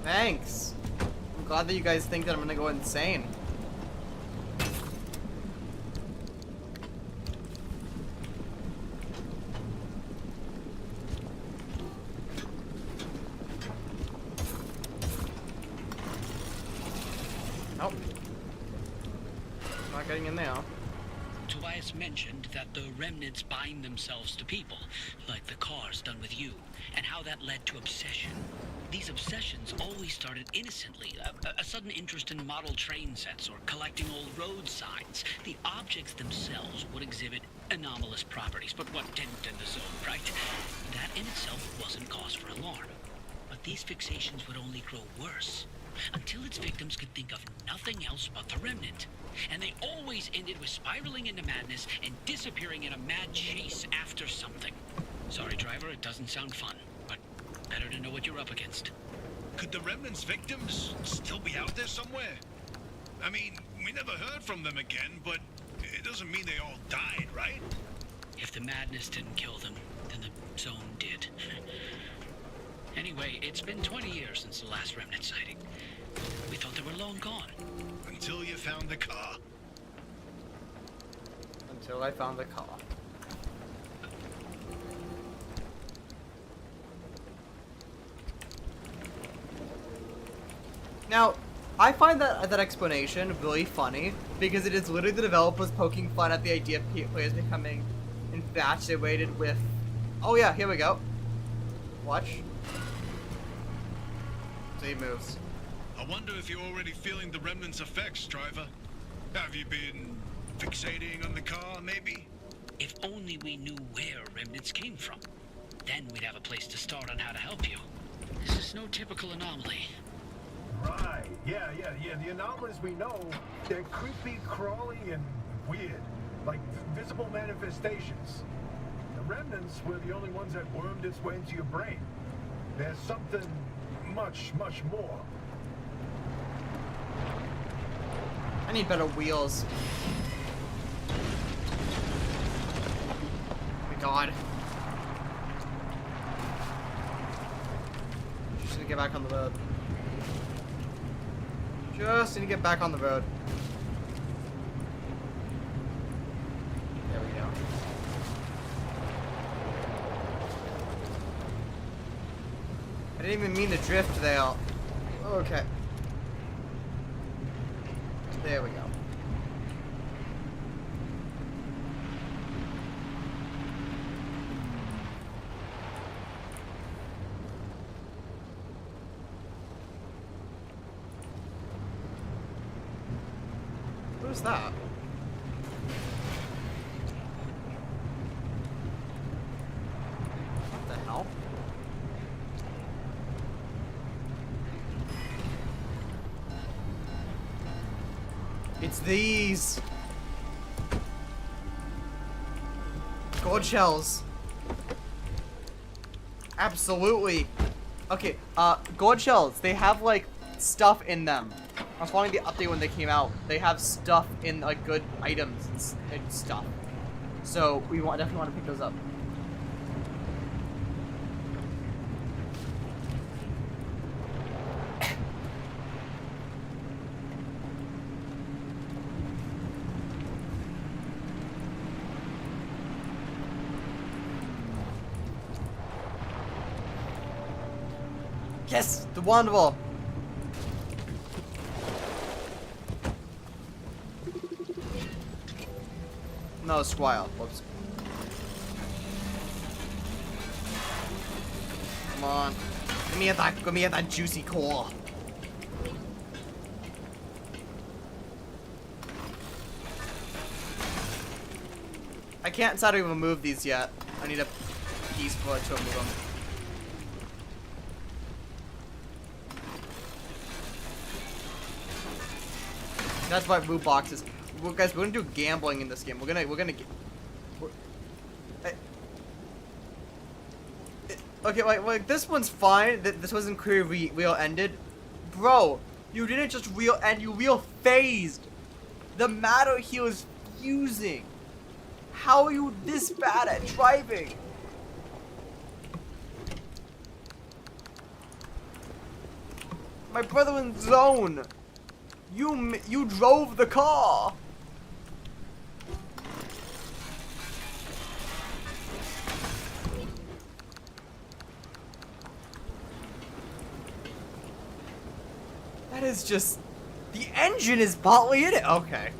Thanks. I'm glad that you guys think that I'm gonna go insane. Nope. Not getting in there. Tobias mentioned that the remnants bind themselves to people, like the cars done with you, and how that led to obsession. These obsessions always started innocently, a sudden interest in model train sets or collecting old road signs. The objects themselves would exhibit anomalous properties, but what didn't in the zone, right? That in itself wasn't cause for alarm. But these fixations would only grow worse, until its victims could think of nothing else but the remnant. And they always ended with spiraling into madness and disappearing in a mad chase after something. Sorry, driver, it doesn't sound fun, but better to know what you're up against. Could the remnants' victims still be out there somewhere? I mean, we never heard from them again, but it doesn't mean they all died, right? If the madness didn't kill them, then the zone did. Anyway, it's been 20 years since the last remnant sighting. We thought they were long gone. Until you found the car. Until I found the car. Now, I find that explanation really funny because it is literally the developers poking fun at the idea of players becoming infatuated with. Oh yeah, here we go. Watch. So he moves. I wonder if you're already feeling the remnants' effects, driver. Have you been fixating on the car, maybe? If only we knew where remnants came from. Then we'd have a place to start on how to help you. This is no typical anomaly. Right. Yeah. The anomalies we know, they're creepy, crawly, and weird. Like visible manifestations. The remnants were the only ones that wormed its way into your brain. There's something much, much more. I need better wheels. Oh my god. Just need to get back on the road. Just need to get back on the road. There we go. I didn't even mean to drift there. Okay. There we go. Who's that? What the hell? It's these gourd shells. Absolutely. Okay, gourd shells, they have like stuff in them. I was following the update when they came out. They have stuff in like good items and stuff. So we definitely want to pick those up. Yes, the wonderful. No, Squire. Whoops. Come on. Give me that juicy core. I can't decide to even move these yet. I need a piece for it to move them. That's why move boxes. Well, guys, we're gonna do gambling in this game. We're gonna get. Okay, like this one's fine. This wasn't clear real ended, bro. You didn't just real end. You real phased. The matter here is fusing. How are you this bad at driving? My brother in zone. You drove the car. That is just... The engine is partly in it. Okay.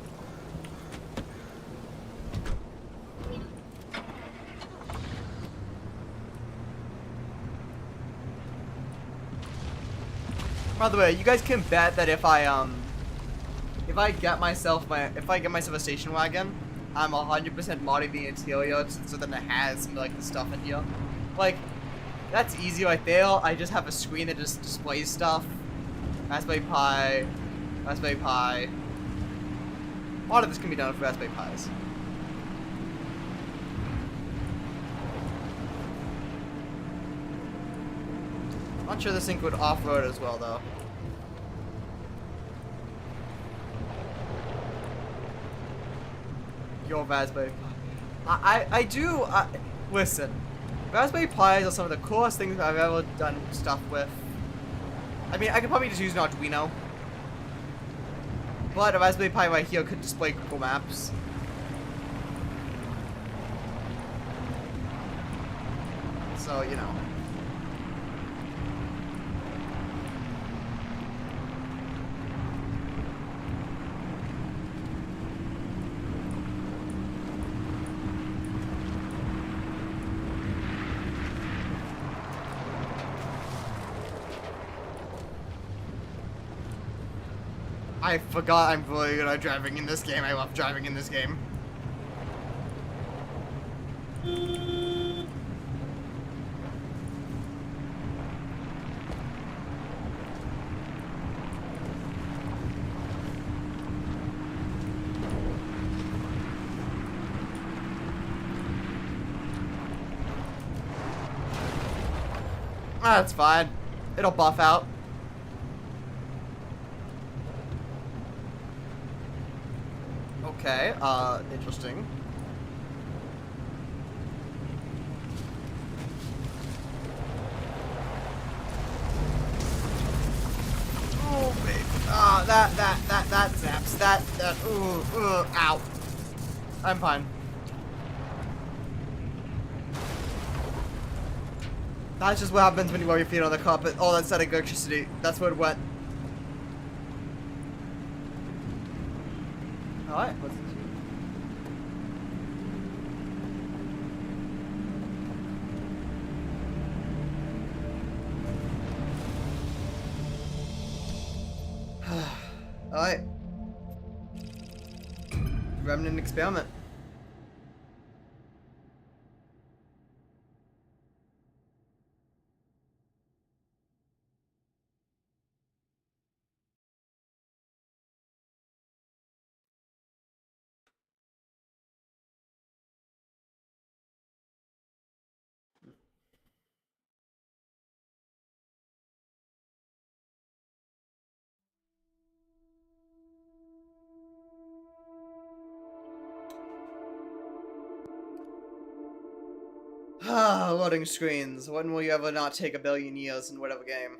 By the way, you guys can bet that if I get myself a station wagon, I'm 100% modding the interior so that it has some, like, the stuff in here. Like, that's easy right there. I just have a screen that just displays stuff. Raspberry Pi. A lot of this can be done with Raspberry Pis. Not sure this thing would off-road as well, though. Your Raspberry Pi. Listen. Raspberry Pis are some of the coolest things I've ever done stuff with. I mean, I could probably just use an Arduino. But a Raspberry Pi right here could display Google Maps. So, you know. I forgot I'm really good at driving in this game. I love driving in this game. That's fine. It'll buff out. Okay, interesting. Oh, baby. That zaps. Ow. I'm fine. That's just what happens when you wear your feet on the carpet. Oh, that's static electricity. That's what it went. Alright, what's this? Alright. Remnant experiment. Loading screens. When will you ever not take a billion years in whatever game?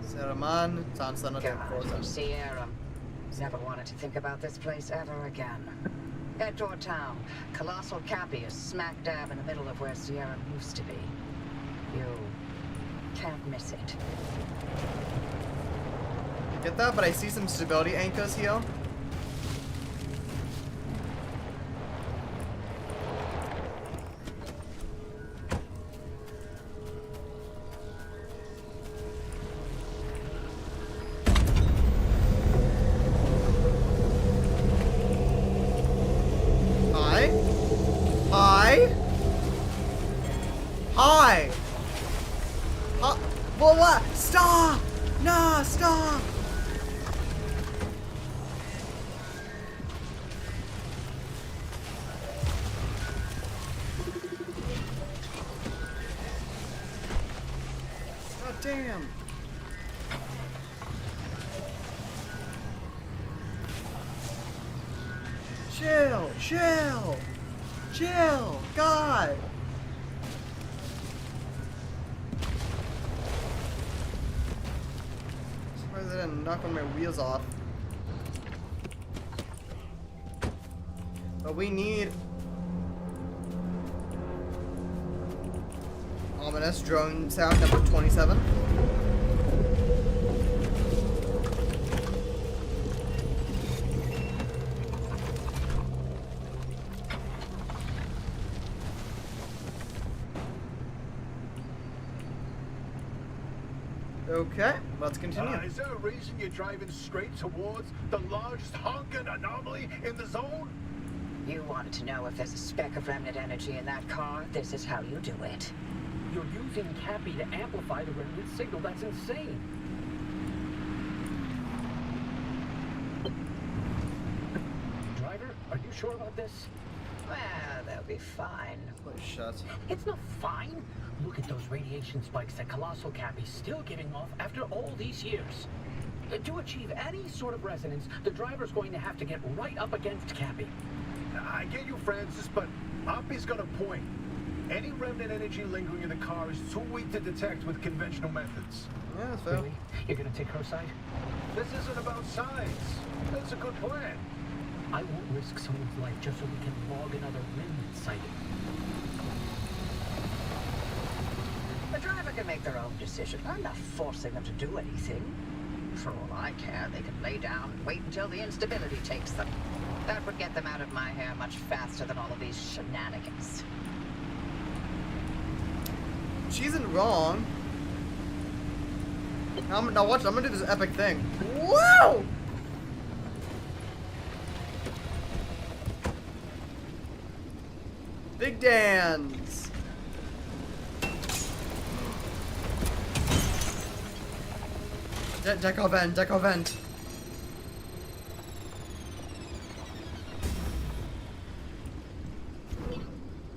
Saraman, God, Sierra. Never wanted to think about this place ever again. Outdoor town. Colossal Cappy is smack dab in the middle of where Sierra used to be. You can't miss it. Get that? But I see some stability anchors here. Hi! Huh? Well, what? Stop! Nah, stop! God damn. Chill, chill, chill, God. Surprised I didn't knock one of my wheels off. But we need ominous drone sound number 27. Okay, let's continue. Is there a reason you're driving straight towards the largest honking anomaly in the zone? You wanted to know if there's a speck of remnant energy in that car? This is how you do it. You're using Cappy to amplify the remnant signal. That's insane. Driver, are you sure about this? Well, they'll be fine. Holy shit. It's not fine. Look at those radiation spikes that Colossal Cappy's still giving off after all these years. To achieve any sort of resonance, the driver's going to have to get right up against Cappy. I get you, Francis, but Oppie's got a point. Any remnant energy lingering in the car is too weak to detect with conventional methods. Yeah, that's fair. Really? You're gonna take her side? This isn't about science. That's a good plan. I won't risk someone's life just so we can log another remnant sighting. The driver can make their own decision. I'm not forcing them to do anything. For all I care, they can lay down and wait until the instability takes them. That would get them out of my hair much faster than all of these shenanigans. She isn't wrong. Now watch, I'm gonna do this epic thing. Whoa! Big dance. Deco vent, deco vent.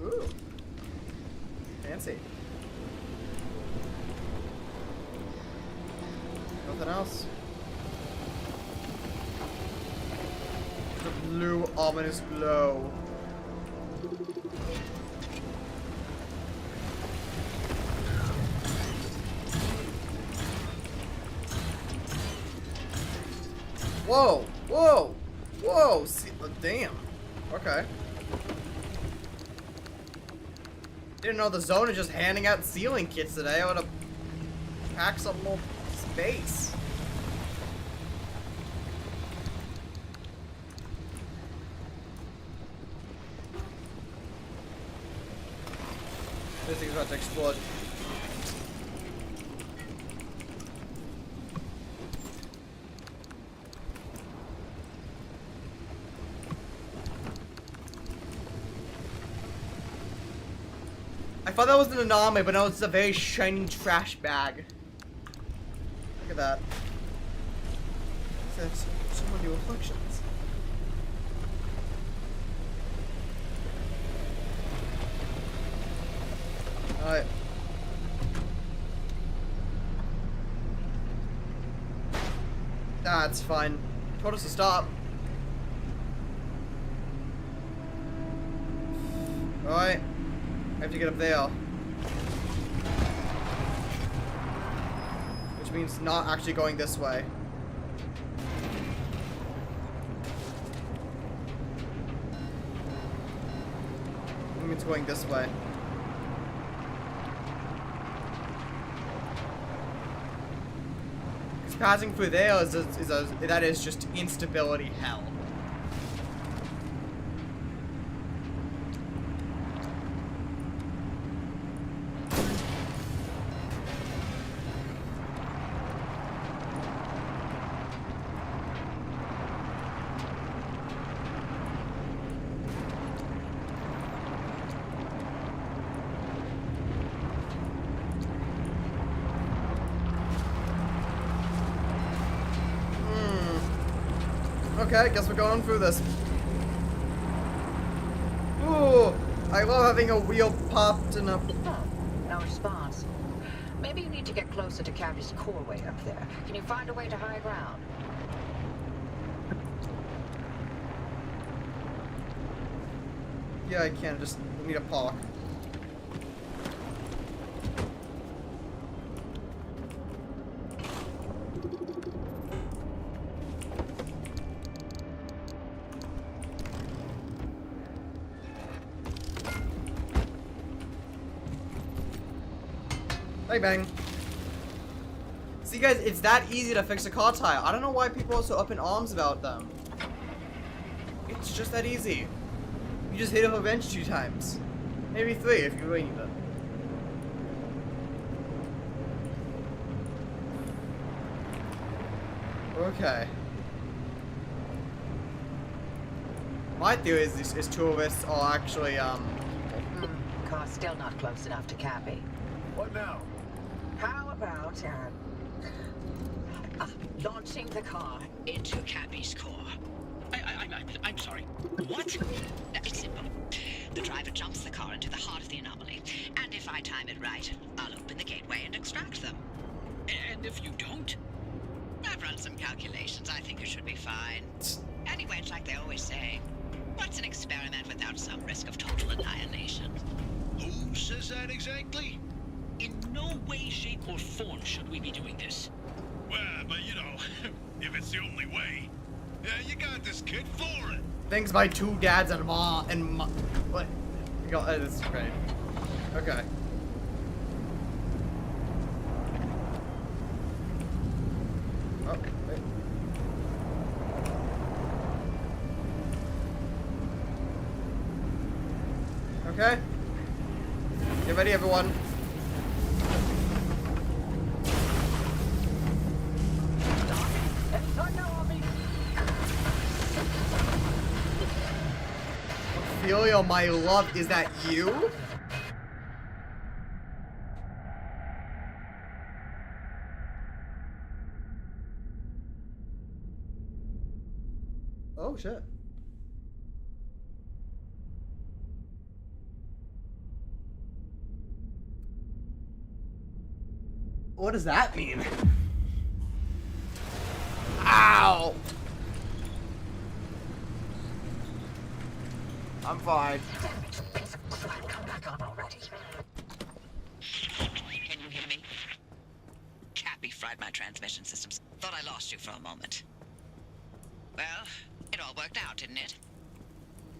Ooh. Fancy. Nothing else. The blue ominous glow. Whoa! Whoa! Whoa! See, damn. Okay. Didn't know the zone is just handing out ceiling kits today. I would have packed some more space. This thing's about to explode. I thought that was an anomaly, but no, it's a very shiny trash bag. Look at that. That's so many reflections. Alright. That's fine. Told us to stop. Alright. I have to get up there. Which means not actually going this way. It means going this way. passing through there that is just instability hell. Okay, guess we're going through this. Ooh, I love having a wheel popped in a... Oh, no response. Maybe you need to get closer to Cappy's core way up there. Can you find a way to high ground? Yeah, I can. Just need a park. Bang bang. See guys, it's that easy to fix a car tire. I don't know why people are so up in arms about them. It's just that easy. You just hit a wrench 2 times. Maybe 3 if you really need it. Okay. My theory is tourists are actually, Car's still not close enough to Cappy. What now? How about, launching the car? Into Cappy's core. I'm sorry. What? It's simple. The driver jumps the car into the heart of the anomaly, and if I time it right, I'll open the gateway and extract them. And if you don't? I've run some calculations. I think you should be fine. Anyway, it's like they always say, what's an experiment without some risk of total annihilation? Who says that exactly? In no way, shape, or form should we be doing this. Well, but you know, if it's the only way, yeah, you got this kid for it. thanks by 2 dads and mom and what? This is great. Okay. Oh, wait. Okay. Get ready, everyone. Ophelia, my love, is that you? Oh shit. What does that mean? Ow! I'm fine. Come back on already. Can you hear me? Cappy fried my transmission systems. Thought I lost you for a moment. Well, it all worked out, didn't it?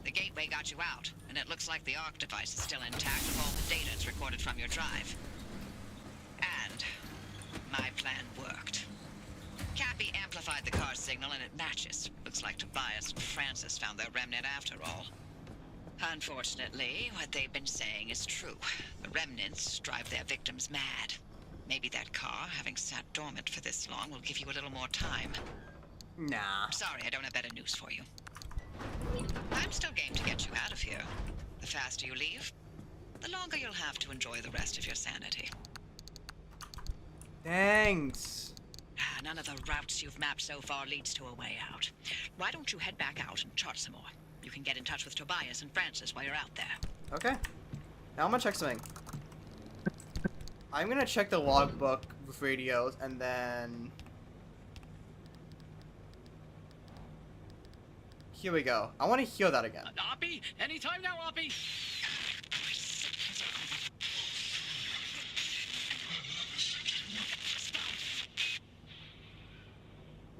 The gateway got you out, and it looks like the ARC device is still intact with all the data it's recorded from your drive. And my plan worked. Cappy amplified the car's signal, and it matches. Looks like Tobias and Francis found their remnant after all. Unfortunately, what they've been saying is true. The remnants drive their victims mad. Maybe that car, having sat dormant for this long, will give you a little more time. Nah. Sorry, I don't have better news for you. I'm still game to get you out of here. The faster you leave, the longer you'll have to enjoy the rest of your sanity. Thanks. None of the routes you've mapped so far leads to a way out. Why don't you head back out and chart some more? You can get in touch with Tobias and Francis while you're out there. Okay. Now I'm gonna check something. I'm gonna check the logbook with radios and then... Here we go. I want to hear that again. Oppie? Anytime now, Oppie!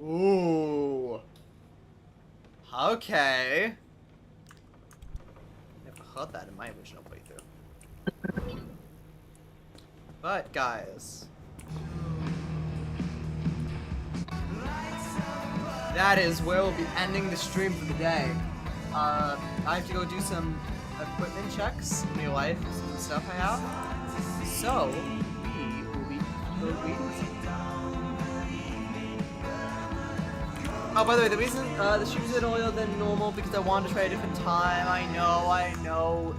Ooh. Okay. Never heard that in my original playthrough. But guys, that is where we'll be ending the stream for the day. I have to go do some equipment checks in real life, some stuff I have. So, we will be waiting. Oh, by the way, the reason the stream's a bit earlier than normal because I wanted to try a different time. I know.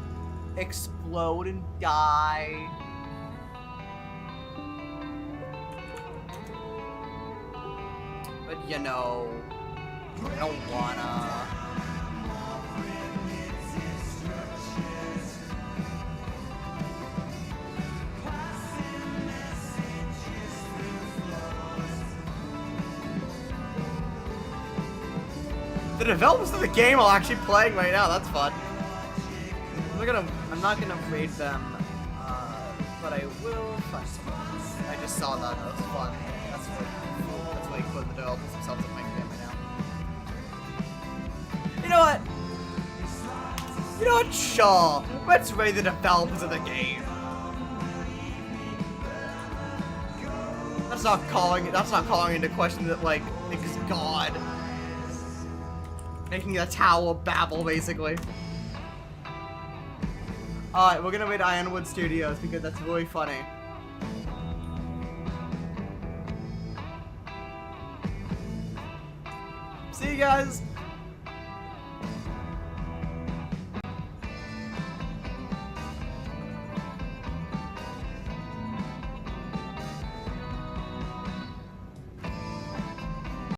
Explode and die. But you know, I don't wanna. The developers of the game are actually playing right now. That's fun. I'm not gonna raid them, but I will find someone. I just saw that. That was fun. That's why cool the developers themselves at my game right now. You know what? Sure. Let's raid the developers of the game. That's not calling into question that like it's God. Making the Tower of Babel, basically. Alright, we're gonna raid Ironwood Studios because that's really funny. See you guys!